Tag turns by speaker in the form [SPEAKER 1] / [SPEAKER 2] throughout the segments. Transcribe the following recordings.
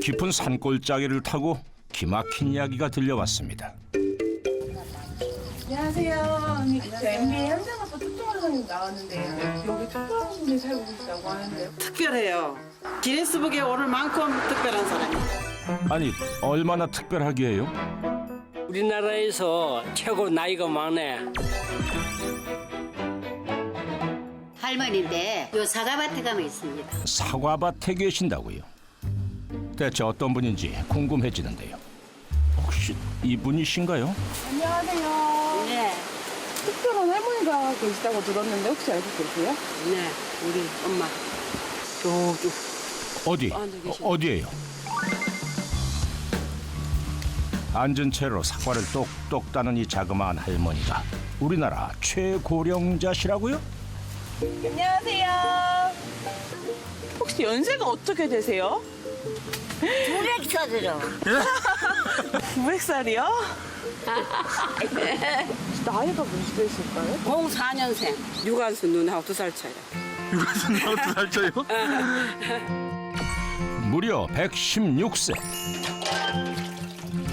[SPEAKER 1] 깊은 산골짜기를 타고 기막힌 이야기가 들려왔습니다.
[SPEAKER 2] 안녕하세요. MBA 현장아빠 특종원장님 나왔는데 여기 특별한 분이 살고 계시다고 하는데
[SPEAKER 3] 특별해요. 기네스북에 오를 만큼 특별한 사람이에요.
[SPEAKER 1] 아니, 얼마나 특별하기에요?
[SPEAKER 4] 우리나라에서 최고 나이가 많네.
[SPEAKER 5] 할머니인데 요 사과밭에 가면 있습니다.
[SPEAKER 1] 사과밭에 계신다고요? 대체 어떤 분인지 궁금해지는데요. 혹시 이분이신가요?
[SPEAKER 2] 안녕하세요.
[SPEAKER 5] 네,
[SPEAKER 2] 특별한 할머니가 계시다고 들었는데 혹시 알고 계세요?
[SPEAKER 5] 네, 우리 엄마.
[SPEAKER 3] 저기
[SPEAKER 1] 어디? 어디예요? 앉은 채로 사과를 똑똑 따는 이 자그마한 할머니가 우리나라 최고령자시라고요?
[SPEAKER 2] 안녕하세요. 혹시 연세가 어떻게 되세요?
[SPEAKER 5] 900살이요.
[SPEAKER 2] 900살이요? 나이가 몇 되실까요?
[SPEAKER 3] 04년생 유관수 누나하고 2살 차이라.
[SPEAKER 6] 유관순하고 2살 차이요?
[SPEAKER 1] 무려 116세.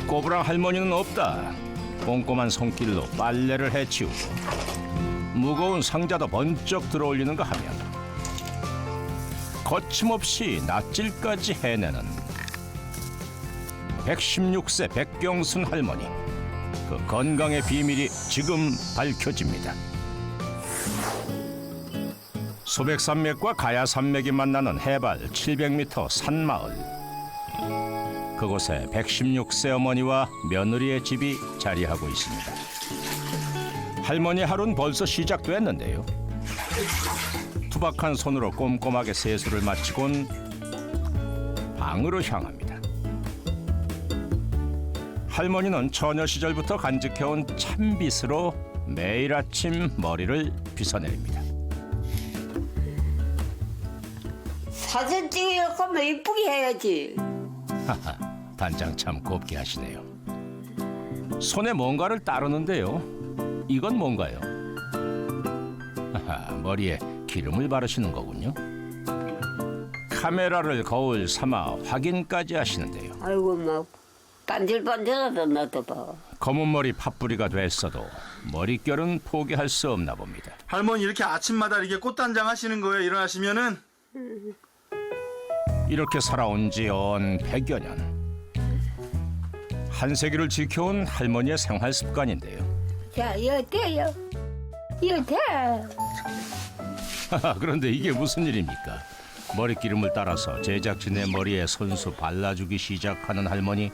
[SPEAKER 1] 꼬부랑 할머니는 없다. 꼼꼼한 손길로 빨래를 해치우고 무거운 상자도 번쩍 들어올리는가 하면 거침없이 낯질까지 해내는 116세 백경순 할머니. 그 건강의 비밀이 지금 밝혀집니다. 소백산맥과 가야산맥이 만나는 해발 700m 산마을. 그곳에 116세 어머니와 며느리의 집이 자리하고 있습니다. 할머니 하루는 벌써 시작됐는데요. 투박한 손으로 꼼꼼하게 세수를 마치곤 방으로 향합니다. 할머니는 처녀 시절부터 간직해온 참빗으로 매일 아침 머리를 빗어내립니다.
[SPEAKER 5] 사진 찍을 거면 이쁘게 해야지.
[SPEAKER 1] 하하, 단장 참 곱게 하시네요. 손에 뭔가를 따르는데요. 이건 뭔가요? 하하, 머리에 기름을 바르시는 거군요. 카메라를 거울 삼아 확인까지 하시는데요.
[SPEAKER 5] 아이고 막 반질반질하다 나도 봐.
[SPEAKER 1] 검은 머리 팥뿌리가 됐어도 머릿결은 포기할 수 없나 봅니다.
[SPEAKER 6] 할머니 이렇게 아침마다 이렇게 꽃단장 하시는 거예요? 일어나시면은?
[SPEAKER 1] 이렇게 살아온 지 연 100여 년. 한 세기를 지켜온 할머니의 생활 습관인데요.
[SPEAKER 5] 자, 이거 돼요. 이거 돼.
[SPEAKER 1] 그런데 이게 무슨 일입니까? 머리기름을 따라서 제작진의 머리에 손수 발라주기 시작하는 할머니.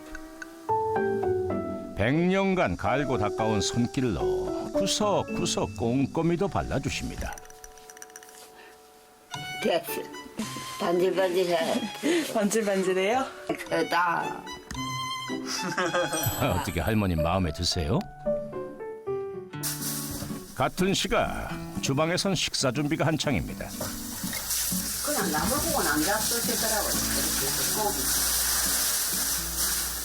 [SPEAKER 1] 100년간 갈고 닦아온 손길로 구석구석 꼼꼼히도 발라주십니다.
[SPEAKER 5] 됐어. 반질반질해.
[SPEAKER 2] 반질반질해요?
[SPEAKER 5] 다.
[SPEAKER 1] 어떻게 할머님 마음에 드세요? 같은 시각 주방에선 식사 준비가 한창입니다.
[SPEAKER 3] 그냥 나물 보고 남자 쓰시더라고요. 고기.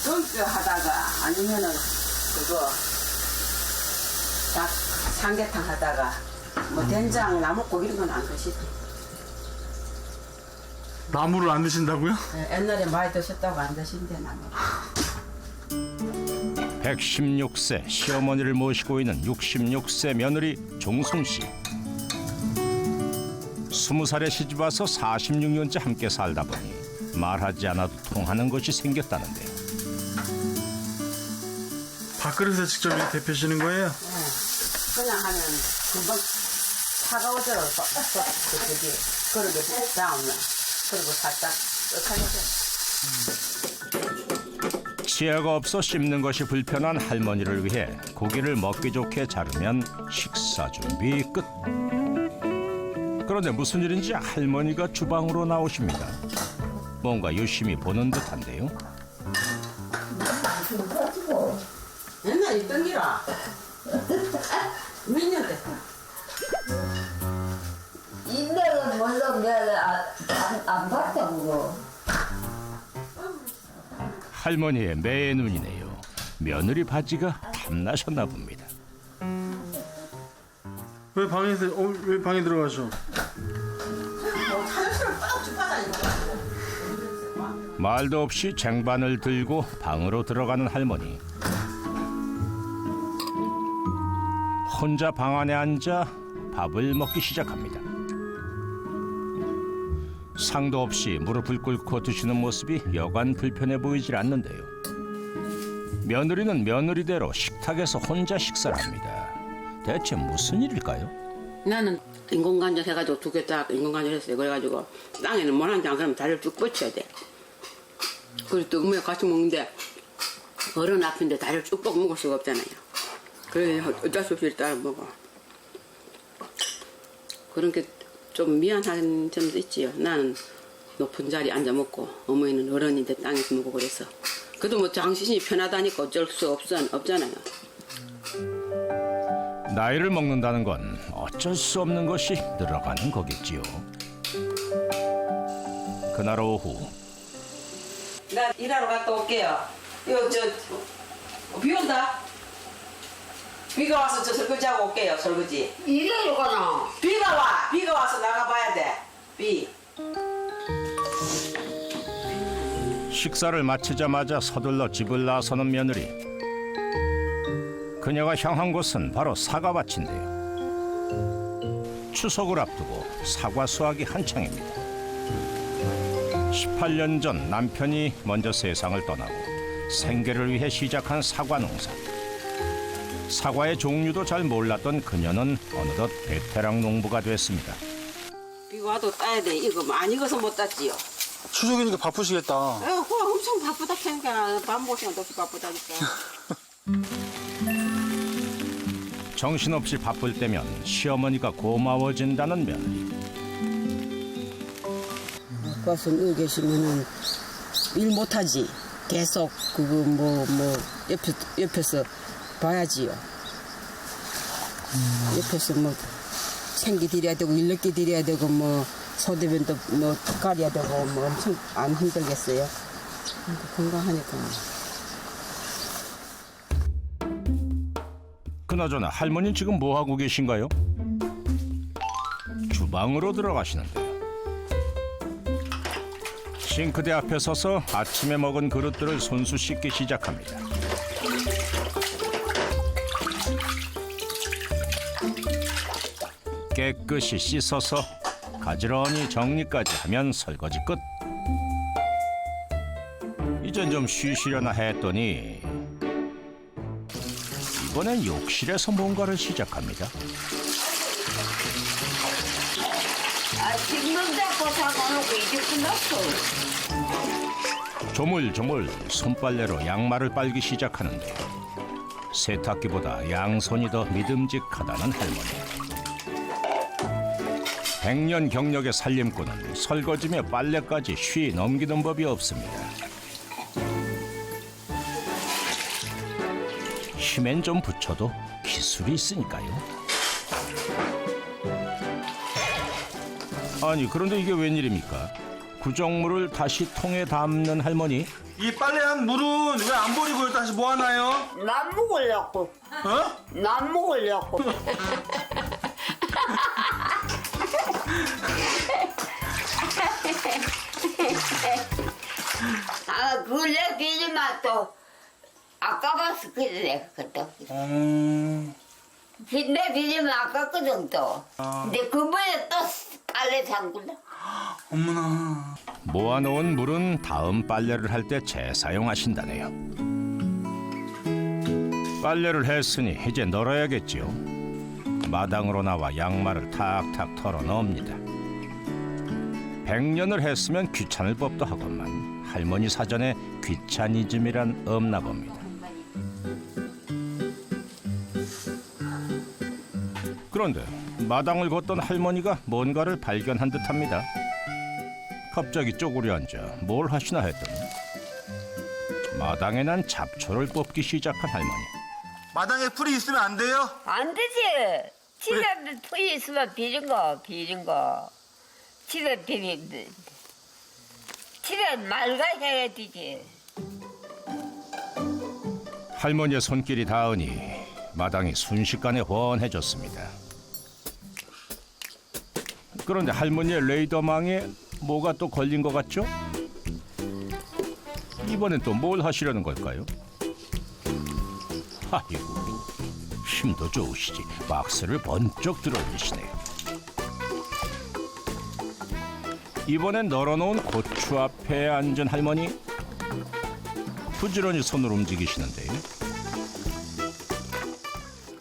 [SPEAKER 3] 전주 하다가 아니면은 그거 닭 삼계탕 하다가 뭐 된장 나물고기 이런 건 안 드시죠.
[SPEAKER 6] 나무를 안 드신다고요?
[SPEAKER 3] 옛날에 많이 드셨다고 안 드신대 나물.
[SPEAKER 1] 116세 시어머니를 모시고 있는 66세 며느리 종순 씨. 20살에 시집 와서 46년째 함께 살다 보니 말하지 않아도 통하는 것이 생겼다는데요.
[SPEAKER 6] 밥그릇에 직접 이렇게 데펴시는 거예요?
[SPEAKER 3] 그냥 하면 금방 차가워져서 저기 그릇에 닿으면 그리고 살짝 하게
[SPEAKER 1] 치아가 없어 씹는 것이 불편한 할머니를 위해 고기를 먹기 좋게 자르면 식사 준비 끝. 그런데 무슨 일인지 할머니가 주방으로 나오십니다. 뭔가 유심히 보는 듯한데요.
[SPEAKER 3] 옛날에 있던 기라 몇 년 됐다.
[SPEAKER 5] 인맥은 물론 내가 안 봤다고.
[SPEAKER 1] 할머니의 매의 눈이네요. 며느리 바지가 탐나셨나 봅니다.
[SPEAKER 6] 왜 방에 들어가셔?
[SPEAKER 3] 화장실을 빡 쭉 받아니까
[SPEAKER 1] 말도 없이 쟁반을 들고 방으로 들어가는 할머니. 혼자 방 안에 앉아 밥을 먹기 시작합니다. 상도 없이 무릎을 꿇고 드시는 모습이 여간 불편해 보이질 않는데요. 며느리는 며느리대로 식탁에서 혼자 식사를 합니다. 대체 무슨 일일까요?
[SPEAKER 3] 나는 인공관절 해가지고 2개 딱 인공관절 했어요. 그래가지고 땅에는 못 앉아 안 그러면 다리를 쭉 뻗쳐야 돼. 그리고 또 음식 같이 먹는데 어른 앞인데 다리를 쭉 뻗고 먹을 수가 없잖아요. 그래 어쩔 수 없이 따라 먹어. 그런 게 좀 미안한 점도 있지요. 나는 높은 자리에 앉아 먹고 어머니는 어른인데 땅에서 먹고 그래서. 그래도 뭐 당신이 편하다니까 어쩔 수 없잖아요.
[SPEAKER 1] 나이를 먹는다는 건 어쩔 수 없는 것이 늘어가는 거겠지요. 그날 오후
[SPEAKER 3] 나 일하러 갔다 올게요. 비 온다. 비가 와서 저 설거지하고 올게요. 설거지.
[SPEAKER 5] 일하러 가나?
[SPEAKER 3] 비가 와서 나가봐야 돼. 비.
[SPEAKER 1] 식사를 마치자마자 서둘러 집을 나서는 며느리. 그녀가 향한 곳은 바로 사과밭인데요. 추석을 앞두고 사과 수확이 한창입니다. 18년 전 남편이 먼저 세상을 떠나고 생계를 위해 시작한 사과 농사. 사과의 종류도 잘 몰랐던 그녀는 어느덧 베테랑 농부가 됐습니다.
[SPEAKER 3] 비가 와도 따야 돼. 이거 안 익어서 못 땄지요.
[SPEAKER 6] 추석이니까 바쁘시겠다.
[SPEAKER 3] 엄청 바쁘다 캐니까 밥 먹을 시간도 없이 바쁘다니까.
[SPEAKER 1] 정신없이 바쁠 때면 시어머니가 고마워진다는 며느리.
[SPEAKER 3] 아빠서 여기 계시면은 일 못하지. 계속 그거 뭐 옆에서 봐야지요. 옆에서 뭐 챙기 드려야 되고 일 늦게 드려야 되고 뭐 소대변도 뭐 가려야 되고 뭐 엄청 안 힘들겠어요. 건강하니까.
[SPEAKER 1] 그나저나 할머니 지금 뭐 하고 계신가요? 주방으로 들어가시는데요. 싱크대 앞에 서서 아침에 먹은 그릇들을 손수 씻기 시작합니다. 깨끗이 씻어서 가지런히 정리까지 하면 설거지 끝. 이젠 좀 쉬시려나 했더니 이번엔 욕실에서 뭔가를 시작합니다.
[SPEAKER 5] 찍는다고 사가놓고 이제 끝났어.
[SPEAKER 1] 조물조물 손빨래로 양말을 빨기 시작하는데 세탁기보다 양손이 더 믿음직하다는 할머니. 100년 경력의 살림꾼은 설거지며 빨래까지 쉬 넘기는 법이 없습니다. 힘엔 좀 붙여도 기술이 있으니까요. 아니 그런데 이게 웬일입니까? 구정물을 다시 통에 담는 할머니.
[SPEAKER 6] 이 빨래한 물은 왜 안 버리고 다시 모아놔요?
[SPEAKER 5] 난 먹으려고.
[SPEAKER 6] 어?
[SPEAKER 5] 난 먹으려고. 아, 그래 비지마 또 아까봐서 그래 그때. 내 비지면 아깝거든 또. 근데 그번에 또 빨래 담글래.
[SPEAKER 6] 어머나.
[SPEAKER 1] 모아놓은 물은 다음 빨래를 할 때 재사용하신다네요. 빨래를 했으니 이제 널어야겠지요. 마당으로 나와 양말을 탁탁 털어 넣습니다. 100년을 했으면 귀찮을 법도 하건만 할머니 사전에 귀차니즘이란 없나 봅니다. 그런데 마당을 걷던 할머니가 뭔가를 발견한 듯합니다. 갑자기 쪼그려 앉아 뭘 하시나 했더니 마당에 난 잡초를 뽑기 시작한 할머니.
[SPEAKER 6] 마당에 풀이 있으면 안 돼요?
[SPEAKER 5] 안 되지. 집에 풀이 있으면 비린 거. 집에 비린데. 집에 맑아야 되지.
[SPEAKER 1] 할머니의 손길이 닿으니 마당이 순식간에 훤해졌습니다. 그런데 할머니의 레이더망에 뭐가 또 걸린 것 같죠? 이번엔 또 뭘 하시려는 걸까요? 아이고, 힘도 좋으시지 박스를 번쩍 들어올리시네요. 이번엔 널어놓은 고추 앞에 앉은 할머니. 부지런히 손을 움직이시는데요.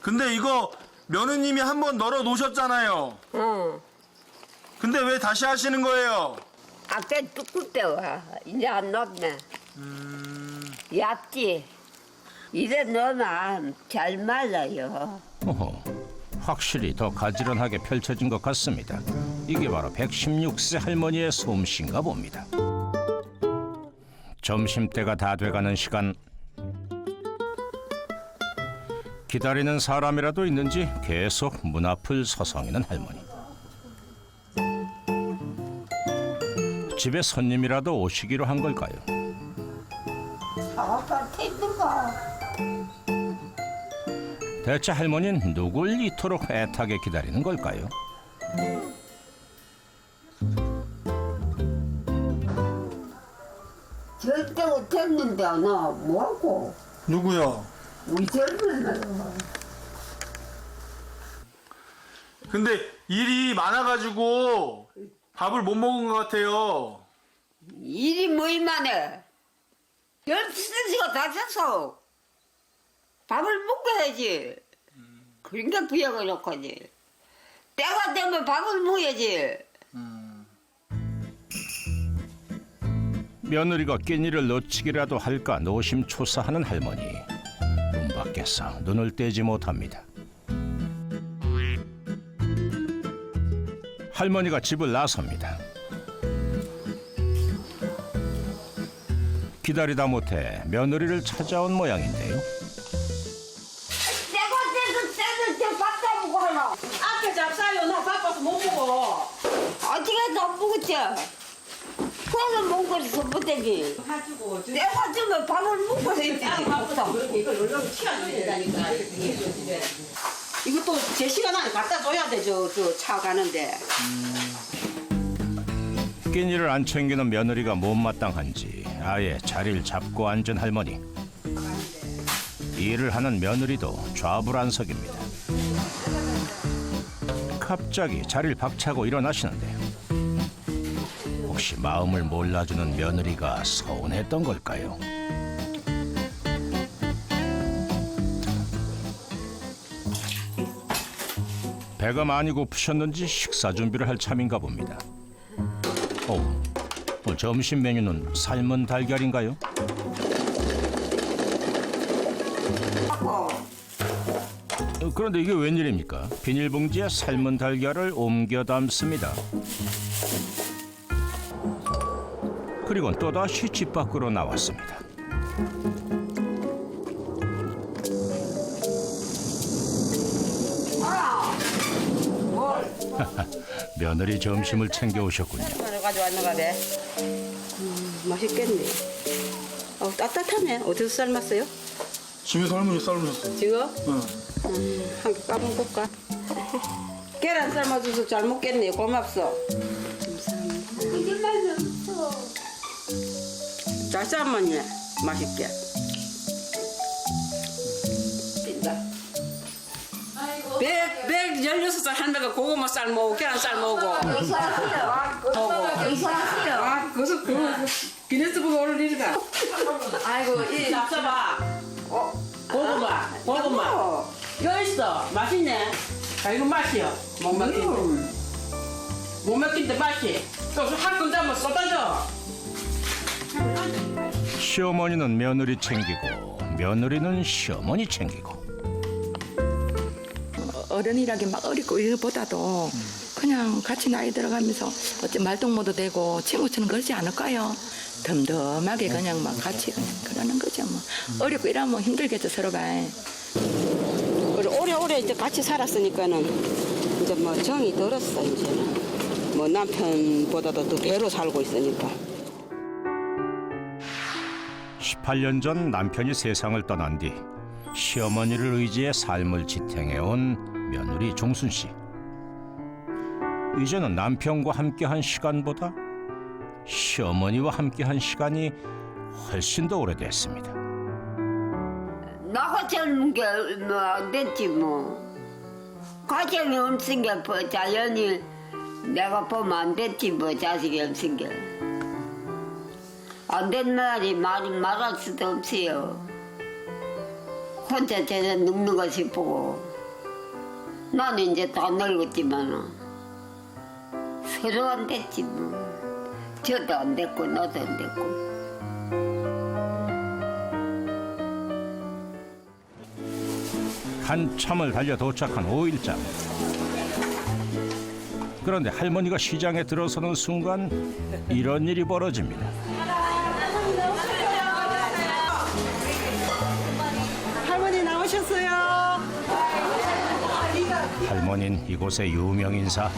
[SPEAKER 6] 근데 이거 며느님이 한번 널어 놓으셨잖아요.
[SPEAKER 5] 응.
[SPEAKER 6] 근데 왜 다시 하시는 거예요?
[SPEAKER 5] 아까 두껍대와 이제 안 넣네. 얇지. 이래 넣으면 잘 말라요.
[SPEAKER 1] 어허, 확실히 더 가지런하게 펼쳐진 것 같습니다. 이게 바로 116세 할머니의 솜씨인가 봅니다. 점심때가 다 돼가는 시간. 기다리는 사람이라도 있는지 계속 문 앞을 서성이는 할머니. 집에 손님이라도 오시기로 한 걸까요?
[SPEAKER 5] 아까 힘든가?
[SPEAKER 1] 대체 할머니는 누굴 이토록 애타게 기다리는 걸까요?
[SPEAKER 5] 절대 못했는데 나 뭐하고?
[SPEAKER 6] 누구요?
[SPEAKER 5] 우리 젊은 애.
[SPEAKER 6] 근데 일이 많아가지고 밥을 못 먹은 것 같아요.
[SPEAKER 5] 일이 뭐이만해? 12시가 다 돼서 밥을 먹어야지. 그러니까 부여가 좋거지. 때가 되면 밥을 먹어야지.
[SPEAKER 1] 며느리가 깻잎을 놓치기라도 할까 노심초사하는 할머니. 문 밖에서 눈을 떼지 못합니다. 할머니가 집을 나섭니다. 기다리다 못해 며느리를 찾아온 모양인데요.
[SPEAKER 5] 때가 돼서 때는 때밥 사먹고 하라.
[SPEAKER 3] 앞에 잡사요. 나 바빠서 못 먹어.
[SPEAKER 5] 어떻게 더 먹었지? 그래서 먹고서 못되지.
[SPEAKER 3] 가지고
[SPEAKER 5] 때가 되면 밥을 먹고서 있지.
[SPEAKER 3] 이걸 얼른 치워줘야 된다니까. 이것도 제 시간 안에 갖다 줘야 되죠. 저 차 가는데.
[SPEAKER 1] 깻잎을 안 챙기는 며느리가 못마땅한지 아예 자리를 잡고 앉은 할머니. 일을 하는 며느리도 좌불안석입니다. 갑자기 자리를 박차고 일어나시는데요. 혹시 마음을 몰라주는 며느리가 서운했던 걸까요? 배가 많이 고프셨는지 식사 준비를 할 참인가 봅니다. 오늘 점심 메뉴는 삶은 달걀인가요? 그런데 이게 웬일입니까? 비닐봉지에 삶은 달걀을 옮겨 담습니다. 그리고 또다시 집 밖으로 나왔습니다. 며느리 점심을 챙겨오셨군요.
[SPEAKER 3] 하나 가져왔는가 봐. 맛있겠네. 따뜻하네. 어디서 삶았어요?
[SPEAKER 6] 집에서 할머니 삶으셨어요.
[SPEAKER 3] 지금?
[SPEAKER 6] 응.
[SPEAKER 3] 한 개 까먹을까? 계란 삶아줘서 잘 먹겠네. 고맙소. 잘 삶았네. 맛있게. 백 16살 할매가 고구마 삶고 계란 삶고 그래서 기네스북에 오를 일이다. 아이고 이 잡숴봐. 고구마 이거 있어. 맛있네. 아 이거 맛이요. 못 먹긴데 맛이. 또할 건데 한번 쏟아줘.
[SPEAKER 1] 시어머니는 며느리 챙기고 며느리는 시어머니 챙기고.
[SPEAKER 7] 어른이라기 막 어리고 이거보다도 그냥 같이 나이 들어가면서 어째 말동무도 되고 친구처럼 그러지 않을까요? 덤덤하게 그냥 막 같이 그냥 그러는 거죠 뭐. 어렵고 이러면 힘들겠죠 서로가.
[SPEAKER 3] 오래오래 이제 같이 살았으니까는 이제 뭐 정이 들었어 이제는. 뭐 남편보다도 더 배로 살고 있으니까.
[SPEAKER 1] 18년 전 남편이 세상을 떠난 뒤 시어머니를 의지해 삶을 지탱해온 며느리 종순 씨. 이제는 남편과 함께한 시간보다 시어머니와 함께한 시간이 훨씬 더 오래됐습니다.
[SPEAKER 5] 나가 젊은 게 얼마 안 됐지 뭐. 가정이 없은 게 뭐 자연히 내가 보면 안 됐지 뭐 자식이 없은 게. 안 된 말이 말할 수도 없어요. 혼자 제대로 늙는 거 싶고. 나는 이제 다 늙었지만 서로 안 됐지 뭐. 저도 안 됐고 나도 안 됐고.
[SPEAKER 1] 한참을 달려 도착한 5일장. 그런데 할머니가 시장에 들어서는 순간 이런 일이 벌어집니다.
[SPEAKER 8] 할머니 나오셨어요.
[SPEAKER 1] 할머니는 이곳의 유명 인사.